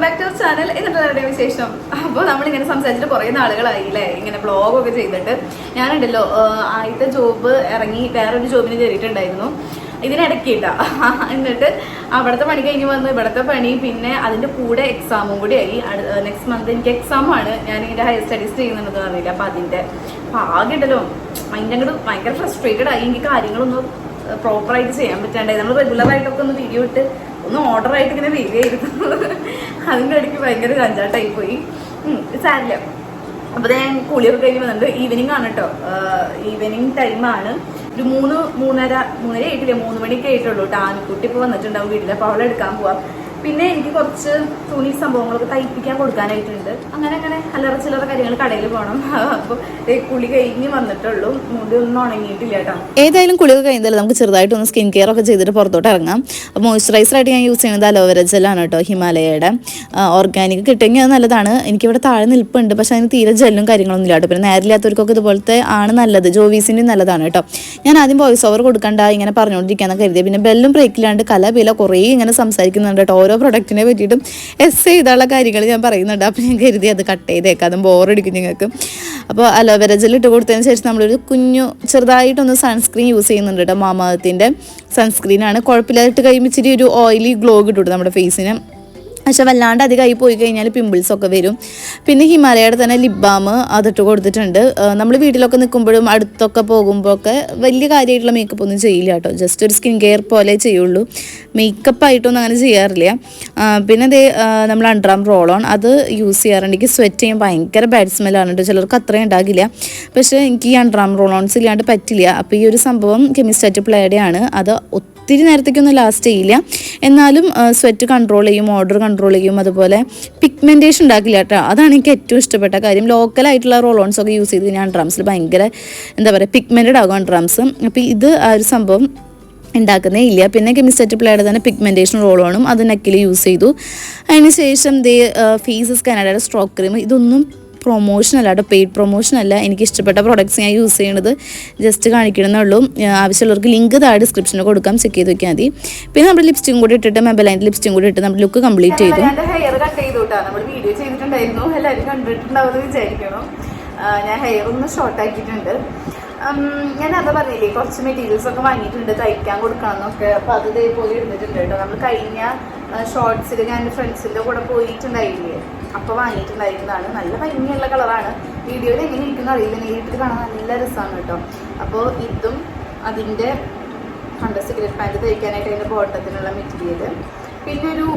Welcome back to our channel. എന്നിട്ട് വിശേഷം. അപ്പോൾ നമ്മളിങ്ങനെ സംസാരിച്ചിട്ട് കുറേ നാളുകളായില്ലേ ഇങ്ങനെ വ്ളോഗൊക്കെ ചെയ്തിട്ട്. ഞാനുണ്ടല്ലോ ആദ്യത്തെ ജോബ് ഇറങ്ങി വേറൊരു ജോബിന് കയറിയിട്ടുണ്ടായിരുന്നു ഇതിനിടയ്ക്കിട്ടാ. എന്നിട്ട് അവിടുത്തെ പണി കഴിഞ്ഞ് വന്നു ഇവിടുത്തെ പണി, പിന്നെ അതിൻ്റെ കൂടെ എക്സാമും കൂടി ആയി. നെക്സ്റ്റ് മന്ത് എനിക്ക് എക്സാമാണ്. ഞാൻ ഇതിൻ്റെ ഹയർ സ്റ്റഡീസ് ചെയ്യുന്നുണ്ടെന്ന് പറഞ്ഞില്ല. അപ്പോൾ അതിൻ്റെ ആകെ ഉണ്ടല്ലോ ഭയങ്കര ഫ്രസ്ട്രേറ്റഡ് ആയി. എനിക്ക് കാര്യങ്ങളൊന്നും പ്രോപ്പറായിട്ട് ചെയ്യാൻ പറ്റാണ്ടായി. നമ്മൾ റെഗുലറായിട്ടൊക്കെ ഒന്ന് വീഡിയോ ഇട്ട് ഒന്ന് ഓർഡറായിട്ട് ഇങ്ങനെ വീഡിയോ ചെയ്തിരുന്നു. അതിൻ്റെ ഇടയ്ക്ക് ഭയങ്കര കഞ്ചാട്ടായി പോയി. സാരില്ല. അപ്പോൾ ഞാൻ കുളിയൊക്കെ കഴിഞ്ഞ് വന്നിട്ട് ഈവനിങ് ആണ് കേട്ടോ. ഈവനിങ് ടൈമാണ്. ഒരു 3:30 ആയിട്ടില്ല, 3 മണിക്ക് ആയിട്ടുള്ളൂ. ആൺകുട്ടി ഇപ്പോൾ വന്നിട്ടുണ്ടാവും വീട്ടിൽ. അപ്പോൾ അവളെ എടുക്കാൻ പോവാം. പിന്നെ എനിക്ക് കുറച്ച് തുണി സംഭവങ്ങളൊക്കെ തയ്പ്പിക്കാൻ കൊടുക്കാനായിട്ടുണ്ട്. അങ്ങനെ അല്ലറ ചില്ലറ കാര്യങ്ങൾ കടയിൽ പോകണം. അപ്പോൾ കുളി കഴിഞ്ഞ് വന്നിട്ടുള്ളൂ. മുടി ഒന്നും ഉണങ്ങിയിട്ടില്ല കേട്ടോ. ഏതായാലും കുളിയൊക്കെ കഴിഞ്ഞാൽ നമുക്ക് ചെറുതായിട്ടൊന്ന് സ്കിൻ കെയർ ഒക്കെ ചെയ്തിട്ട് പുറത്തോട്ട് ഇറങ്ങാം. അപ്പോൾ മോയ്സ്ചറൈസറായിട്ട് ഞാൻ യൂസ് ചെയ്യുന്നത് അലോവേര ജെല്ലാണ് കേട്ടോ. ഹിമാലയയുടെ ഓർഗാനിക് കിട്ടുമെങ്കിൽ അത് നല്ലതാണ്. എനിക്കിവിടെ താഴെ നിൽപ്പുണ്ട്, പക്ഷേ അതിന് തീരെ ജെല്ലും കാര്യങ്ങളൊന്നും ഇല്ല കേട്ടോ. പിന്നെ നേരില്ലാത്തവർക്കൊക്കെ ഇതുപോലത്തെ ആണ് നല്ലത്. ജോവീസിൻ്റെ നല്ലതാണ് കേട്ടോ. ഞാൻ ആദ്യം വോയിസ് ഓവർ കൊടുക്കണ്ട ഇങ്ങനെ പറഞ്ഞുകൊണ്ടിരിക്കാന്നൊക്കെ കരുതി. പിന്നെ ബെല്ലും ബ്രേക്കിലാണ്ട് കലബില കുറേ ഇങ്ങനെ സംസാരിക്കുന്നുണ്ട് കേട്ടോ. ഓരോ പ്രൊഡക്റ്റിനെ പറ്റിയിട്ടും ചെയ്തുള്ള കാര്യങ്ങൾ ഞാൻ പറയുന്നുണ്ട്. അപ്പോൾ ഞാൻ കരുതി അത് കട്ട് ചെയ്തേക്കാം, അതും ബോറടിക്കും നിങ്ങൾക്ക്. അപ്പോൾ അലോവേര ജെൽ ഇട്ട് കൊടുത്തതിന് ശേഷം നമ്മളൊരു ചെറുതായിട്ടൊന്ന് സൺസ്ക്രീൻ യൂസ് ചെയ്യുന്നുണ്ട് കേട്ടോ. മാമാഅർത്തിൻ്റെ സൺസ്ക്രീനാണ്. കുഴപ്പമില്ലായിട്ട് കഴിയുമ്പോൾ ഇച്ചിരി ഒരു ഓയിലി ഗ്ലോ കിട്ടും നമ്മുടെ ഫേസിന്. പക്ഷെ വല്ലാണ്ട് അധികമായി പോയി കഴിഞ്ഞാൽ പിമ്പിൾസൊക്കെ വരും. പിന്നെ ഹിമാലയയുടെ തന്നെ ലിപ് ബാം അതിട്ട് കൊടുത്തിട്ടുണ്ട്. നമ്മൾ വീട്ടിലൊക്കെ നിൽക്കുമ്പോഴും അടുത്തൊക്കെ പോകുമ്പോഴൊക്കെ വലിയ കാര്യമായിട്ടുള്ള മേക്കപ്പ് ഒന്നും ചെയ്യില്ല കേട്ടോ. ജസ്റ്റ് ഒരു സ്കിൻ കെയർ പോലെ ചെയ്യുള്ളൂ. മേക്കപ്പായിട്ടൊന്നും അങ്ങനെ ചെയ്യാറില്ല. പിന്നെ നമ്മൾ അണ്ടർ റോൾ ഓൺ അത് യൂസ് ചെയ്യാറുണ്ട്. എനിക്ക് സ്വെറ്റ് ചെയ്യാൻ ഭയങ്കര ബാഡ് സ്മെല്ലാണ് കേട്ടോ. ചിലർക്ക് അത്രയും ഉണ്ടാകില്ല. പക്ഷേ എനിക്ക് ഈ അണ്ടർ റോൾ ഓൺസ് ഇല്ലാണ്ട് പറ്റില്ല. അപ്പോൾ ഈ ഒരു സംഭവം കെമിസ്റ്റാറ്റ് പ്ലേയുടെ ആണ്. അത് ഒത്തിരി നേരത്തേക്കൊന്നും ലാസ്റ്റ് ചെയ്യില്ല, എന്നാലും സ്വെറ്റ് കൺട്രോൾ ചെയ്യും, ഓർഡർ കൺട്രോൾ ചെയ്യും. അതുപോലെ പിഗ്മെൻറ്റേഷൻ ഉണ്ടാക്കില്ല കേട്ടോ. അതാണ് എനിക്ക് ഏറ്റവും ഇഷ്ടപ്പെട്ട കാര്യം. ലോക്കലായിട്ടുള്ള റോളോൺസ് ഒക്കെ യൂസ് ചെയ്ത് കഴിഞ്ഞാൽ അണ്ടർആംസിൽ ഭയങ്കര പിഗ്മെൻറ്റഡ് ആകും അണ്ടർആംസ്. അപ്പോൾ ഇത് ആ ഒരു സംഭവം ഉണ്ടാക്കുന്നേ ഇല്ല. പിന്നെ കെമിസ്റ്റാറ്റ് പ്ലേയുടെ തന്നെ പിഗ്മെൻറ്റേഷൻ റോളോണും അത് നെക്കിൽ യൂസ് ചെയ്തു. അതിന് ശേഷം ഫേസസ് കാനഡയുടെ സ്ട്രോക്ക് ക്രീം. ഇതൊന്നും പ്രൊമോഷനല്ല കേട്ടോ, പെയ്ഡ് പ്രൊമോഷനല്ല. എനിക്ക് ഇഷ്ടപ്പെട്ട പ്രോഡക്റ്റ്സ് ഞാൻ യൂസ് ചെയ്യണത് ജസ്റ്റ് കാണിക്കണമെന്നേ ഉള്ളൂ. ആവശ്യമുള്ളവർക്ക് ലിങ്ക് താഴെ ഡിസ്ക്രിപ്ഷനിൽ കൊടുക്കാം, ചെക്ക് ചെയ്ത് വെക്കാൻ മതി. പിന്നെ നമ്മൾ ലിപ്സ്റ്റിക്കും കൂടി ഇട്ടിട്ട് മെബലൈൻ്റെ ലിപ്സ്റ്റിക്കും കൂടി ഇട്ട് നമ്മൾ ലുക്ക് കംപ്ലീറ്റ് ചെയ്തു. ഹെയർ കട്ട് ചെയ്തു കേട്ടോ. നമ്മൾ വീഡിയോ ചെയ്തിട്ടുണ്ടായിരുന്നു, എല്ലാവരും കണ്ടിട്ടുണ്ടാവുമെന്ന് വിചാരിക്കണം. ഞാൻ ഹെയർ ഒന്ന് ഷോർട്ട് ആക്കിയിട്ടുണ്ട്. ഞാൻ അത് പറഞ്ഞില്ലേ, കുറച്ച് മെറ്റീരിയൽസ് ഒക്കെ വാങ്ങിയിട്ടുണ്ട് തയ്ക്കാൻ കൊടുക്കണം എന്നൊക്കെ. അപ്പോൾ അത് ഇതേപോലെ ഇരുന്നിട്ടുണ്ട് കേട്ടോ. നമ്മൾ കഴിഞ്ഞ ഷോർട്സിൽ ഞാൻ എൻ്റെ ഫ്രണ്ട്സിൻ്റെ കൂടെ പോയിട്ടുണ്ടായില്ലേ, അപ്പോൾ വാങ്ങിയിട്ടുണ്ടായിരുന്നതാണ്. നല്ല ഭംഗിയുള്ള കളറാണ്. വീഡിയോയിൽ എങ്ങനെ ഇരിക്കുന്ന അറിയില്ല, നേരിട്ട് കാണാൻ നല്ല രസമാണ് കേട്ടോ. അപ്പോൾ ഇതും അതിൻ്റെ സിഗരറ്റ് പാൻറ്റ് തയ്ക്കാനായിട്ട് അതിൻ്റെ ബോട്ടത്തിനുള്ള മെറ്റീരിയൽ. പിന്നെ ഒരു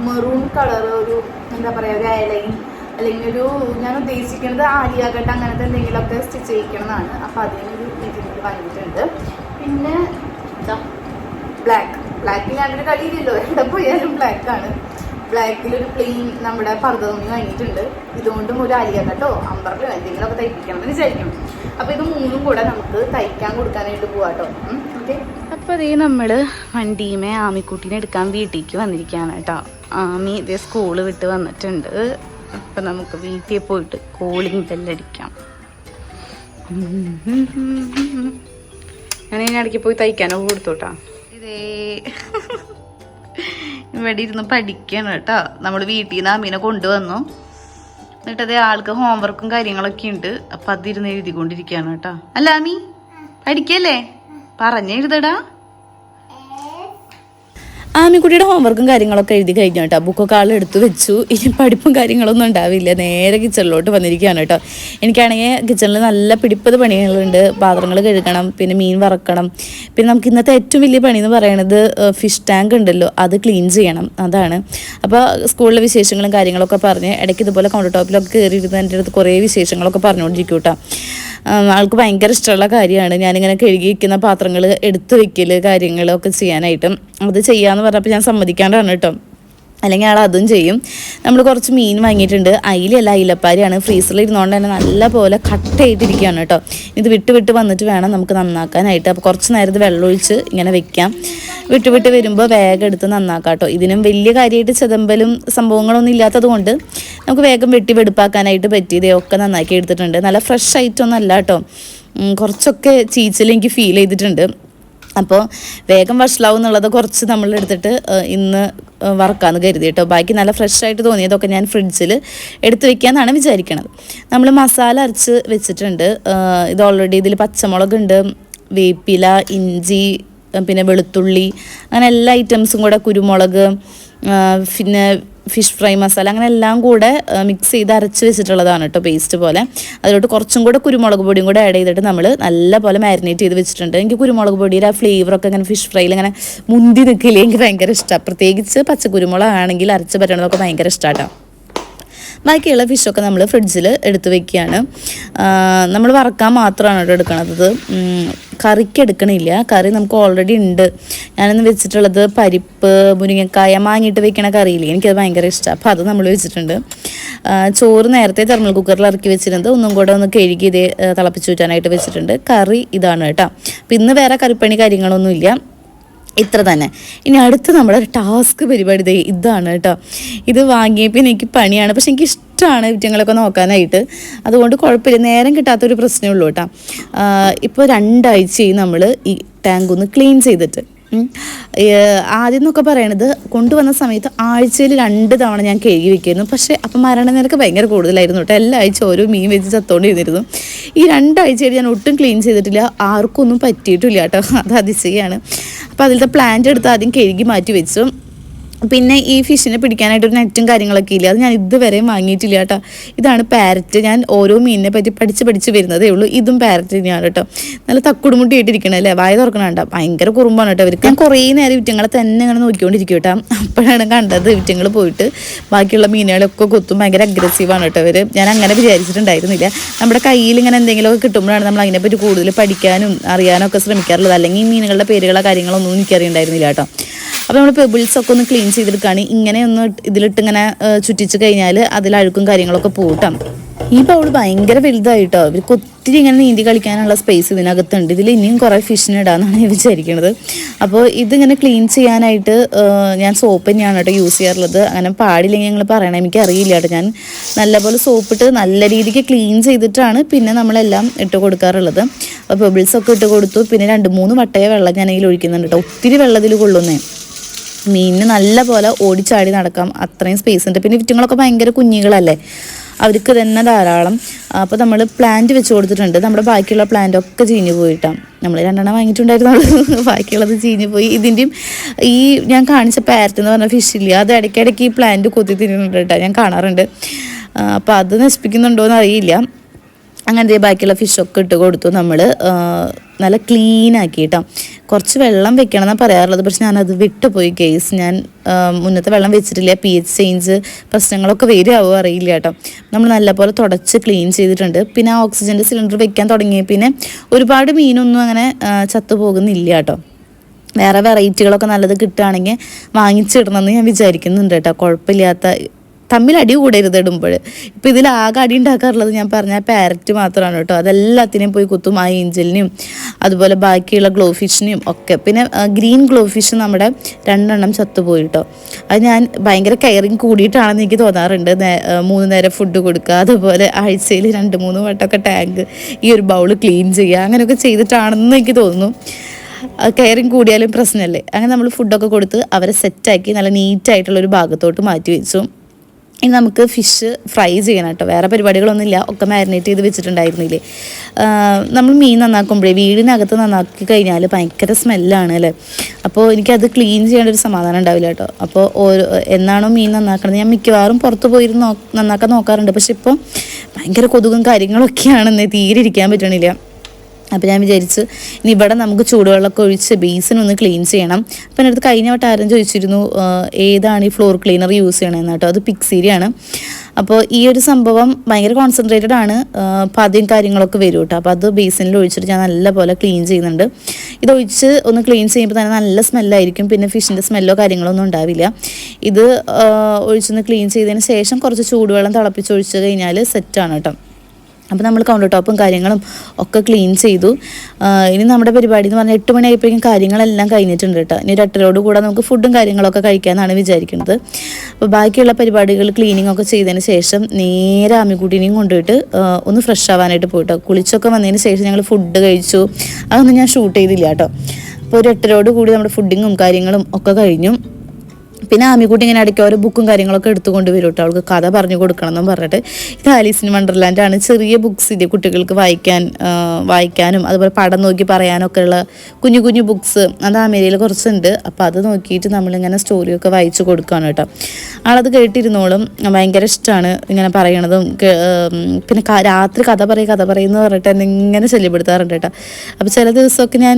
മെറൂൺ കളർ, ഒരു എന്താ പറയുക, ഒരു ഐലൈൻ അല്ലെങ്കിൽ ഞാൻ ഉദ്ദേശിക്കുന്നത് ആലിയാകട്ട് അങ്ങനത്തെ എന്തെങ്കിലുമൊക്കെ സ്റ്റിച്ച് ചെയ്യിക്കണമെന്നാണ്. അപ്പോൾ അതിനൊരു മെറ്റീരിയൽ വാങ്ങിയിട്ടുണ്ട്. പിന്നെ ബ്ലാക്ക് ഞാനൊരു കളിയില്ലല്ലോ, എവിടെ പോയാലും ബ്ലാക്കാണ്. ബ്ലാക്കിലൊരു പ്ലെയിൻ നമ്മുടെ പർദ്ദ തുണി വാങ്ങിയിട്ടുണ്ട്. ഇതുകൊണ്ടും ഒരു ആലിയാകട്ടോ അമ്പറിലോ എന്തെങ്കിലുമൊക്കെ തയ്പ്പിക്കണം എന്ന് വിചാരിക്കണം. അപ്പോൾ ഇത് മൂന്നും കൂടെ നമുക്ക് തയ്ക്കാൻ കൊടുക്കാനായിട്ട് പോവാട്ടോ. ഓക്കെ. അപ്പോൾ അതേ നമ്മൾ വണ്ടിയുമേ ആമിക്കുട്ടീനെ എടുക്കാൻ വീട്ടിലേക്ക് വന്നിരിക്കുകയാണ് കേട്ടോ. ആമി ഇതേ സ്കൂള് വിട്ട് വന്നിട്ടുണ്ട്. അപ്പം നമുക്ക് വീട്ടിൽ പോയിട്ട് കോളിംഗ് ബെല്ലടിക്കാം. ഞാൻ ഇതിനിടയ്ക്ക് പോയി തയ്ക്കാനൊക്കെ കൊടുത്തോട്ടാ. ഇതേ ഇവിടെ ഇരുന്ന് പഠിക്കണം കേട്ടോ. നമ്മൾ വീട്ടിൽ നിന്ന് അമ്മീനെ കൊണ്ടുവന്നു. എന്നിട്ടതേ ആൾക്ക് ഹോംവർക്കും കാര്യങ്ങളൊക്കെ ഉണ്ട്. അപ്പം അതിരുന്ന് എഴുതിക്കൊണ്ടിരിക്കുകയാണ് കേട്ടോ. അല്ല അമ്മി പഠിക്കല്ലേ, പറഞ്ഞെഴുതടാ. ആമിക്കുട്ടിയുടെ ഹോംവർക്കും കാര്യങ്ങളൊക്കെ എഴുതി കഴിഞ്ഞു കേട്ടോ. ബുക്കൊക്കെ ആളെടുത്ത് വെച്ചു. ഇനി പഠിപ്പും കാര്യങ്ങളൊന്നും ഉണ്ടാവില്ല. നേരെ കിച്ചണിലോട്ട് വന്നിരിക്കുകയാണ് കേട്ടോ. എനിക്കാണെങ്കിൽ കിച്ചണിൽ നല്ല പിടിപ്പത് പണികളുണ്ട്. പാത്രങ്ങൾ കഴുകണം, പിന്നെ മീൻ വറക്കണം. പിന്നെ നമുക്ക് ഇന്നത്തെ ഏറ്റവും വലിയ പണി എന്ന് പറയുന്നത് ഫിഷ് ടാങ്ക് ഉണ്ടല്ലോ, അത് ക്ലീൻ ചെയ്യണം. അതാണ്. അപ്പോൾ സ്കൂളിലെ വിശേഷങ്ങളും കാര്യങ്ങളൊക്കെ പറഞ്ഞ് ഇടയ്ക്ക് ഇതുപോലെ കൗണ്ടർ ടോപ്പിലൊക്കെ കയറിയിരുന്ന് എൻ്റെ അടുത്ത് കുറേ വിശേഷങ്ങളൊക്കെ പറഞ്ഞുകൊണ്ടിരിക്കും കേട്ടോ. ആൾക്ക് ഭയങ്കര ഇഷ്ടമുള്ള കാര്യമാണ് ഞാനിങ്ങനെ കഴുകി വയ്ക്കുന്ന പാത്രങ്ങൾ എടുത്ത് വെക്കൽ കാര്യങ്ങളൊക്കെ ചെയ്യാനായിട്ടും. അത് ചെയ്യാമെന്ന് പറഞ്ഞപ്പോൾ ഞാൻ സമ്മതിക്കാണ്ടാണ് കേട്ടോ. അല്ലെങ്കിൽ ആൾ അതും ചെയ്യും. നമ്മൾ കുറച്ച് മീൻ വാങ്ങിയിട്ടുണ്ട്. അയിലല്ല, അയിലപ്പാരിയാണ്. ഫ്രീസറിൽ ഇരുന്നുകൊണ്ട് തന്നെ നല്ല പോലെ കട്ടയായിട്ടിരിക്കുകയാണ് കേട്ടോ. ഇത് വിട്ട് വന്നിട്ട് വേണം നമുക്ക് നന്നാക്കാനായിട്ട്. അപ്പോൾ കുറച്ച് നേരത്തെ വെള്ളമൊഴിച്ച് ഇങ്ങനെ വെക്കാം. വിട്ട് വരുമ്പോൾ വേഗം എടുത്ത് നന്നാക്കാം കേട്ടോ. ഇതിനും വലിയ കാര്യമായിട്ട് ചെതമ്പലും സംഭവങ്ങളൊന്നും ഇല്ലാത്തത് കൊണ്ട് നമുക്ക് വേഗം വെടുപ്പാക്കാനായിട്ട് പറ്റി. ഇതൊക്കെ നന്നാക്കി എടുത്തിട്ടുണ്ട്. നല്ല ഫ്രഷ് ആയിട്ടൊന്നും അല്ല കേട്ടോ. കുറച്ചൊക്കെ ചീച്ചൽ എനിക്ക് ഫീൽ ചെയ്തിട്ടുണ്ട്. അപ്പോൾ വേഗം വഷളാവും എന്നുള്ളത് കുറച്ച് നമ്മളെടുത്തിട്ട് ഇന്ന് വറക്കാമെന്ന് കരുതി കേട്ടോ. ബാക്കി നല്ല ഫ്രഷ് ആയിട്ട് തോന്നിയതൊക്കെ ഞാൻ ഫ്രിഡ്ജിൽ എടുത്ത് വെക്കാമെന്നാണ് വിചാരിക്കണത്. നമ്മൾ മസാല അരച്ച് വെച്ചിട്ടുണ്ട്. ഇത് ഓൾറെഡി ഇതിൽ പച്ചമുളകുണ്ട്, വേപ്പില, ഇഞ്ചി, പിന്നെ വെളുത്തുള്ളി, അങ്ങനെ എല്ലാ ഐറ്റംസും കൂടെ, കുരുമുളക്, പിന്നെ ഫിഷ് ഫ്രൈ മസാല, അങ്ങനെ എല്ലാം കൂടെ മിക്സ് ചെയ്ത് അരച്ച് വെച്ചിട്ടുള്ളതാണ് കേട്ടോ, പേസ്റ്റ് പോലെ. അതിലോട്ട് കുറച്ചും കൂടെ കുരുമുളക് പൊടിയും കൂടെ ആഡ് ചെയ്തിട്ട് നമ്മൾ നല്ല പോലെ മാരിനേറ്റ് ചെയ്ത് വെച്ചിട്ടുണ്ട്. എനിക്ക് കുരുമുളക് പൊടിയുടെ ആ ഫ്ലേവറൊക്കെ ഇങ്ങനെ ഫിഷ് ഫ്രൈയിൽ ഇങ്ങനെ മുന്തി നിൽക്കില്ലേ, എനിക്ക് ഭയങ്കര ഇഷ്ടമാണ്. പ്രത്യേകിച്ച് പച്ചക്കുരുമുളക് ആണെങ്കിൽ അരച്ച് പറ്റണതൊക്കെ ഭയങ്കര ഇഷ്ടമാട്ടോ. ബാക്കിയുള്ള ഫിഷൊക്കെ നമ്മൾ ഫ്രിഡ്ജിൽ എടുത്ത് വെക്കുകയാണ്. നമ്മൾ വറക്കാൻ മാത്രമാണ് കേട്ടോ എടുക്കണത്, കറിക്ക് എടുക്കണില്ല. കറി നമുക്ക് ഓൾറെഡി ഉണ്ട്. ഞാനിന്ന് വെച്ചിട്ടുള്ളത് പരിപ്പ്, മുരിങ്ങക്കായ, മാങ്ങിയിട്ട് വെക്കണ കറിയില്ലേ, എനിക്കത് ഭയങ്കര ഇഷ്ടമാണ്. അപ്പോൾ അത് നമ്മൾ വെച്ചിട്ടുണ്ട്. ചോറ് നേരത്തെ തെർമൽ കുക്കറിൽ ഇറക്കി വെച്ചിരുന്നത് ഒന്നും കൂടെ ഒന്ന് കഴുകി ഇതേ തിളപ്പിച്ച് ഊറ്റാനായിട്ട് വെച്ചിട്ടുണ്ട്. കറി ഇതാണ് കേട്ടോ. അപ്പോൾ ഇന്ന് വേറെ കറിപ്പണി കാര്യങ്ങളൊന്നുമില്ല, ഇത്ര തന്നെ. ഇനി അടുത്ത നമ്മുടെ ടാസ്ക് പരിപാടി ഇതാണ് കേട്ടോ. ഇത് വാങ്ങിയപ്പോൾ എനിക്ക് പണിയാണ്, പക്ഷെ എനിക്ക് ഇഷ്ടമാണ് ഇവറ്റങ്ങളൊക്കെ നോക്കാനായിട്ട്. അതുകൊണ്ട് കുഴപ്പമില്ല, നേരം കിട്ടാത്തൊരു പ്രശ്നമേ ഉള്ളൂ കേട്ടോ. ഇപ്പോൾ 2 ആഴ്ചയായി നമ്മൾ ഈ ടാങ്ക് ഒന്ന് ക്ലീൻ ചെയ്തിട്ട്. ആദ്യം എന്നൊക്കെ പറയണത് കൊണ്ടുവന്ന സമയത്ത് ആഴ്ചയിൽ 2 തവണ ഞാൻ കഴുകി വെക്കായിരുന്നു. പക്ഷേ അപ്പം മരണനിരക്ക് ഭയങ്കര കൂടുതലായിരുന്നു കേട്ടോ. എല്ലാ ആഴ്ച ഓരോ മീൻ വെച്ച് ചത്തോണ്ടിരുന്നിരുന്നു. ഈ 2 ആഴ്ചയായിട്ട് ഞാൻ ഒട്ടും ക്ലീൻ ചെയ്തിട്ടില്ല, ആർക്കും ഒന്നും പറ്റിയിട്ടില്ല കേട്ടോ. അത് അതിശയാണ്. അപ്പോൾ അതിലത്തെ പ്ലാന്റ് എടുത്ത് ആദ്യം കഴുകി മാറ്റി വെച്ചു. പിന്നെ ഈ ഫിഷിനെ പിടിക്കാനായിട്ടൊരു നെറ്റും കാര്യങ്ങളൊക്കെ ഇല്ല, അത് ഞാൻ ഇതുവരെയും വാങ്ങിയിട്ടില്ല കേട്ടോ. ഇതാണ് പാരറ്റ്. ഞാൻ ഓരോ മീനിനെ പറ്റി പഠിച്ച് വരുന്നതേ ഉള്ളൂ. ഇതും പാരറ്റ് തന്നെയാണ് കേട്ടോ. നല്ല തക്കുടുമുട്ടിയിട്ടിരിക്കണം അല്ലേ, വായ തുറക്കണണ്ട, ഭയങ്കര കുറുമ്പാണ് കേട്ടോ അവർക്ക്. ഞാൻ കുറേ നേരം ഇവറ്റങ്ങളെ തന്നെ ഇങ്ങനെ നോക്കിക്കൊണ്ടിരിക്കും കേട്ടോ. അപ്പോഴാണ് കണ്ടത് ഇവറ്റങ്ങൾ പോയിട്ട് ബാക്കിയുള്ള മീനുകളൊക്കെ കൊത്തും. ഭയങ്കര അഗ്രസീവാണ് കേട്ടോ അവർ. ഞാൻ അങ്ങനെ വിചാരിച്ചിട്ടുണ്ടായിരുന്നില്ല. നമ്മുടെ കയ്യിൽ ഇങ്ങനെ എന്തെങ്കിലുമൊക്കെ കിട്ടുമ്പോഴാണ് നമ്മൾ അതിനെപ്പറ്റി കൂടുതൽ പഠിക്കാനും അറിയാനും ഒക്കെ ശ്രമിക്കാറുള്ളത്. അല്ലെങ്കിൽ ഈ മീനുകളുടെ പേരുകളോ കാര്യങ്ങളൊന്നും എനിക്കറിയണ്ടായിരുന്നില്ല കേട്ടോ. അപ്പോൾ നമ്മൾ പെബിൾസൊക്കെ ഒന്ന് ക്ലീൻ ചെയ്തെടുക്കുകയാണ്. ഇങ്ങനെ ഒന്ന് ഇതിലിട്ട് ഇങ്ങനെ ചുറ്റിച്ച് കഴിഞ്ഞാൽ അതിൽ അഴുക്കും കാര്യങ്ങളൊക്കെ പോകട്ടാം. ഈ ബൗൾ ഭയങ്കര വലുതായിട്ടോ. ഇവർക്ക് ഒത്തിരി ഇങ്ങനെ നീന്തി കളിക്കാനുള്ള സ്പേസ് ഇതിനകത്തുണ്ട്. ഇതിൽ ഇനിയും കുറേ ഫിഷിനെ ഇടാമെന്നാണ് ഞാൻ വിചാരിക്കുന്നത്. അപ്പോൾ ഇതിങ്ങനെ ക്ലീൻ ചെയ്യാനായിട്ട് ഞാൻ സോപ്പ് തന്നെയാണ് കേട്ടോ യൂസ് ചെയ്യാറുള്ളത്. അങ്ങനെ പാടില്ലെങ്കിൽ ഞങ്ങൾ പറയണം, എനിക്ക് അറിയില്ല കേട്ടോ. ഞാൻ നല്ലപോലെ സോപ്പിട്ട് നല്ല രീതിക്ക് ക്ലീൻ ചെയ്തിട്ടാണ് പിന്നെ നമ്മളെല്ലാം ഇട്ട് കൊടുക്കാറുള്ളത്. അപ്പോൾ പെബിൾസൊക്കെ ഇട്ട് കൊടുത്തു. പിന്നെ 2-3 വട്ടയെ വെള്ളം ഞാൻ അതിൽ ഒഴിക്കുന്നുണ്ട് കേട്ടോ. ഒത്തിരി വെള്ളത്തിൽ കൊള്ളുന്നേ. മീനിന് നല്ല പോലെ ഓടിച്ചാടി നടക്കാം, അത്രയും സ്പേസ് ഉണ്ട്. പിന്നെ വിറ്റുങ്ങളൊക്കെ ഭയങ്കര കുഞ്ഞുങ്ങളല്ലേ, അവർക്ക് തന്നെ ധാരാളം. അപ്പോൾ നമ്മൾ പ്ലാന്റ് വെച്ച് കൊടുത്തിട്ടുണ്ട്. നമ്മുടെ ബാക്കിയുള്ള പ്ലാന്റൊക്കെ ചീഞ്ഞു പോയിട്ടാണ്. നമ്മൾ 2 വാങ്ങിയിട്ടുണ്ടായിരുന്നുള്ളൂ, ബാക്കിയുള്ളത് ചീഞ്ഞു പോയി. ഇതിൻ്റെയും ഈ ഞാൻ കാണിച്ച പാരറ്റ് എന്ന് പറഞ്ഞ ഫിഷില്ല, അത് ഇടയ്ക്കിടയ്ക്ക് ഈ പ്ലാന്റ് കൊത്തി തിന്നുന്നുണ്ട് കേട്ടോ, ഞാൻ കാണാറുണ്ട്. അപ്പോൾ അത് നശിപ്പിക്കുന്നുണ്ടോ എന്ന് അറിയില്ല. അങ്ങനത്തെ ബാക്കിയുള്ള ഫിഷൊക്കെ ഇട്ട് കൊടുത്തു. നമ്മൾ നല്ല ക്ലീനാക്കി കേട്ടോ. കുറച്ച് വെള്ളം വെക്കണം എന്നാണ് പറയാറുള്ളത്, പക്ഷെ ഞാനത് വിട്ടുപോയി കേസ്. ഞാൻ മുന്നത്തെ വെള്ളം വെച്ചിട്ടില്ല. pH ചേഞ്ച് പ്രശ്നങ്ങളൊക്കെ വരുമോ അറിയില്ല കേട്ടോ. നമ്മൾ നല്ലപോലെ തുടച്ച് ക്ലീൻ ചെയ്തിട്ടുണ്ട്. പിന്നെ ആ ഓക്സിജൻ്റെ സിലിണ്ടർ വെക്കാൻ തുടങ്ങിയ പിന്നെ ഒരുപാട് മീനൊന്നും അങ്ങനെ ചത്തുപോകുന്നില്ല കേട്ടോ. വേറെ വെറൈറ്റികളൊക്കെ നല്ലത് കിട്ടുകയാണെങ്കിൽ വാങ്ങിച്ചിടണമെന്ന് ഞാൻ വിചാരിക്കുന്നുണ്ട് കേട്ടോ. കുഴപ്പമില്ലാത്ത, തമ്മിൽ അടി കൂടരുത് ഇടുമ്പോൾ. ഇപ്പോൾ ഇതിൽ ആകെ അടി ഉണ്ടാക്കാറുള്ളത് ഞാൻ പറഞ്ഞ പാരറ്റ് മാത്രമാണ് കേട്ടോ. അതെല്ലാത്തിനെയും പോയി കുത്തും, ആ ഏഞ്ചലിനെയും അതുപോലെ ബാക്കിയുള്ള ഗ്ലോ ഫിഷിനെയും ഒക്കെ. പിന്നെ ഗ്രീൻ ഗ്ലോ ഫിഷ് നമ്മുടെ 2 ചത്തുപോയി കേട്ടോ. അത് ഞാൻ ഭയങ്കര കെയറിങ് കൂടിയിട്ടാണെന്ന് എനിക്ക് തോന്നാറുണ്ട്. 3 നേരം ഫുഡ് കൊടുക്കുക, അതുപോലെ ആഴ്ചയിൽ 2-3 വട്ടമൊക്കെ ടാങ്ക് ഈ ഒരു ബൗൾ ക്ലീൻ ചെയ്യുക, അങ്ങനെയൊക്കെ ചെയ്തിട്ടാണെന്ന് എനിക്ക് തോന്നുന്നു. കെയറിങ് കൂടിയാലും പ്രശ്നമല്ലേ. അങ്ങനെ നമ്മൾ ഫുഡൊക്കെ കൊടുത്ത് അവരെ സെറ്റാക്കി നല്ല നീറ്റായിട്ടുള്ളൊരു ഭാഗത്തോട്ട് മാറ്റി വെച്ചു. ഇനി നമുക്ക് ഫിഷ് ഫ്രൈ ചെയ്യണം കേട്ടോ. വേറെ പരിപാടികളൊന്നുമില്ല, ഒക്കെ മാരിനേറ്റ് ചെയ്ത് വെച്ചിട്ടുണ്ടായിരുന്നില്ലേ. നമ്മൾ മീൻ നന്നാക്കുമ്പോഴേ വീടിനകത്ത് നന്നാക്കി കഴിഞ്ഞാൽ ഭയങ്കര സ്മെല്ലാണ് അല്ലേ. അപ്പോൾ എനിക്കത് ക്ലീൻ ചെയ്യേണ്ട ഒരു സമാധാനം ഉണ്ടാവില്ല കേട്ടോ. അപ്പോൾ എന്നാണോ മീൻ നന്നാക്കണത്, ഞാൻ മിക്കവാറും പുറത്ത് പോയിരുന്ന് നന്നാക്കാൻ നോക്കാറുണ്ട്. പക്ഷെ ഇപ്പോൾ ഭയങ്കര കൊതുകും കാര്യങ്ങളൊക്കെയാണെന്ന് തീരെ ഇരിക്കാൻ പറ്റണില്ല. അപ്പോൾ ഞാൻ വിചാരിച്ച് ഇനി ഇവിടെ നമുക്ക് ചൂടുവെള്ളമൊക്കെ ഒഴിച്ച് ബേസിനൊന്ന് ക്ലീൻ ചെയ്യണം. അപ്പം എൻ്റെ അടുത്ത് കഴിഞ്ഞ വട്ടം ആരും ചോദിച്ചിരുന്നു ഏതാണ് ഈ ഫ്ലോർ ക്ലീനർ യൂസ് ചെയ്യണമെന്ന് കേട്ടോ. അത് പിക്സീരിയാണ്. അപ്പോൾ ഈ ഒരു സംഭവം ഭയങ്കര കോൺസെൻട്രേറ്റഡ് ആണ്, പാദ്യം കാര്യങ്ങളൊക്കെ വരും കേട്ടോ. അപ്പോൾ അത് ബേസിനിൽ ഒഴിച്ചിട്ട് ഞാൻ നല്ലപോലെ ക്ലീൻ ചെയ്യുന്നുണ്ട്. ഇതൊഴിച്ച് ഒന്ന് ക്ലീൻ ചെയ്യുമ്പോൾ തന്നെ നല്ല സ്മെല്ലായിരിക്കും. പിന്നെ ഫിഷിൻ്റെ സ്മെല്ലോ കാര്യങ്ങളൊന്നും ഉണ്ടാവില്ല. ഇത് ഒഴിച്ചൊന്ന് ക്ലീൻ ചെയ്തതിന് ശേഷം കുറച്ച് ചൂടുവെള്ളം തിളപ്പിച്ച് ഒഴിച്ച് കഴിഞ്ഞാൽ സെറ്റാണ് കേട്ടോ. അപ്പോൾ നമ്മൾ കൗണ്ടർ ടോപ്പും കാര്യങ്ങളും ഒക്കെ ക്ലീൻ ചെയ്തു. ഇനി നമ്മുടെ പരിപാടി എന്ന് പറഞ്ഞാൽ 8 മണിയായപ്പോഴേക്കും കാര്യങ്ങളെല്ലാം കഴിഞ്ഞിട്ടുണ്ട് കേട്ടോ. ഇനി 8:30 കൂടെ നമുക്ക് ഫുഡും കാര്യങ്ങളൊക്കെ കഴിക്കാമെന്നാണ് വിചാരിക്കുന്നത്. അപ്പോൾ ബാക്കിയുള്ള പരിപാടികൾ ക്ലീനിങ് ഒക്കെ ചെയ്തതിന് ശേഷം നേരെ ആമിക്കുട്ടീനെയും കൊണ്ടുപോയിട്ട് ഒന്ന് ഫ്രഷ് ആവാനായിട്ട് പോയിട്ടോ. കുളിച്ചൊക്കെ വന്നതിന് ശേഷം ഞങ്ങൾ ഫുഡ് കഴിച്ചു. അതൊന്നും ഞാൻ ഷൂട്ട് ചെയ്തില്ല കേട്ടോ. അപ്പോൾ ഒരു 8:00 കൂടി നമ്മുടെ ഫുഡിങ്ങും കാര്യങ്ങളും ഒക്കെ കഴിഞ്ഞു. പിന്നെ ആമിക്കുട്ടി ഇങ്ങനെ ഇടയ്ക്ക് ഓരോ ബുക്കും കാര്യങ്ങളൊക്കെ എടുത്തുകൊണ്ട് വരും കേട്ടോ. അവൾക്ക് കഥ പറഞ്ഞു കൊടുക്കണം എന്നും പറഞ്ഞിട്ട്. ഇത് ആലീസ് ഇൻ വണ്ടർലാൻഡ് ആണ്. ചെറിയ ബുക്സ് ഇത് കുട്ടികൾക്ക് വായിക്കാനും അതുപോലെ പടം നോക്കി പറയാനൊക്കെ ഉള്ള കുഞ്ഞു കുഞ്ഞു ബുക്സ് അത് അമേരിയയിൽ കുറച്ചുണ്ട്. അപ്പോൾ അത് നോക്കിയിട്ട് നമ്മളിങ്ങനെ സ്റ്റോറിയൊക്കെ വായിച്ചു കൊടുക്കുകയാണ് കേട്ടോ. ആളത് കേട്ടിരുന്നോളും. ഭയങ്കര ഇഷ്ടമാണ് ഇങ്ങനെ പറയണതും. പിന്നെ രാത്രി കഥ പറയുമെന്ന് പറഞ്ഞിട്ട് എന്നെ ഇങ്ങനെ ശല്യപ്പെടുത്താറുണ്ട് കേട്ടോ. അപ്പോൾ ചില ദിവസമൊക്കെ ഞാൻ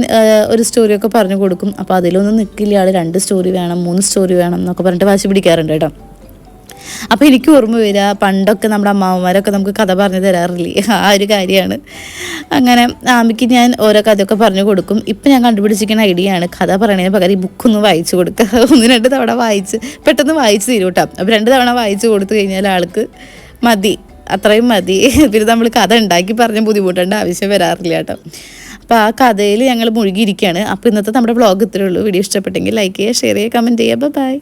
ഒരു സ്റ്റോറിയൊക്കെ പറഞ്ഞു കൊടുക്കും. അപ്പോൾ അതിലൊന്നും നിൽക്കില്ല ആൾ. 2 സ്റ്റോറി വേണം, 3 സ്റ്റോറി വേണം എന്നൊക്കെ പറഞ്ഞിട്ട് വാശി പിടിക്കാറുണ്ട് കേട്ടോ. അപ്പോൾ എനിക്ക് ഓർമ്മ വരിക പണ്ടൊക്കെ നമ്മുടെ അമ്മാവന്മാരൊക്കെ നമുക്ക് കഥ പറഞ്ഞു തരാറില്ലേ, ആ ഒരു കാര്യമാണ്. അങ്ങനെ ആമിക്ക് ഞാൻ ഓരോ കഥയൊക്കെ പറഞ്ഞു കൊടുക്കും. ഇപ്പം ഞാൻ കണ്ടുപിടിച്ചിരിക്കുന്ന ഐഡിയ ആണ് കഥ പറയണതിന് പകരം ഈ ബുക്കൊന്ന് വായിച്ചു കൊടുക്കുക. 1-2 തവണ പെട്ടെന്ന് വായിച്ച് തീരും കേട്ടോ. അപ്പോൾ 2 തവണ വായിച്ചു കൊടുത്തു കഴിഞ്ഞാൽ ആൾക്ക് മതി, അത്രയും മതി. പിന്നെ നമ്മൾ കഥ ഉണ്ടാക്കി പറഞ്ഞ് ബുദ്ധിമുട്ടേണ്ട ആവശ്യം വരാറില്ല കേട്ടോ. അപ്പോൾ ആ കഥയിൽ ഞങ്ങൾ മുഴുകിയിരിക്കുകയാണ്. അപ്പോൾ ഇന്നത്തെ നമ്മുടെ വ്ളോഗ് ഇത്രയേ ഉള്ളൂ. വീഡിയോ ഇഷ്ടപ്പെട്ടെങ്കിൽ ലൈക്ക് ചെയ്യുക, ഷെയർ ചെയ്യുക, കമൻറ്റ് ചെയ്യുക. ബൈ.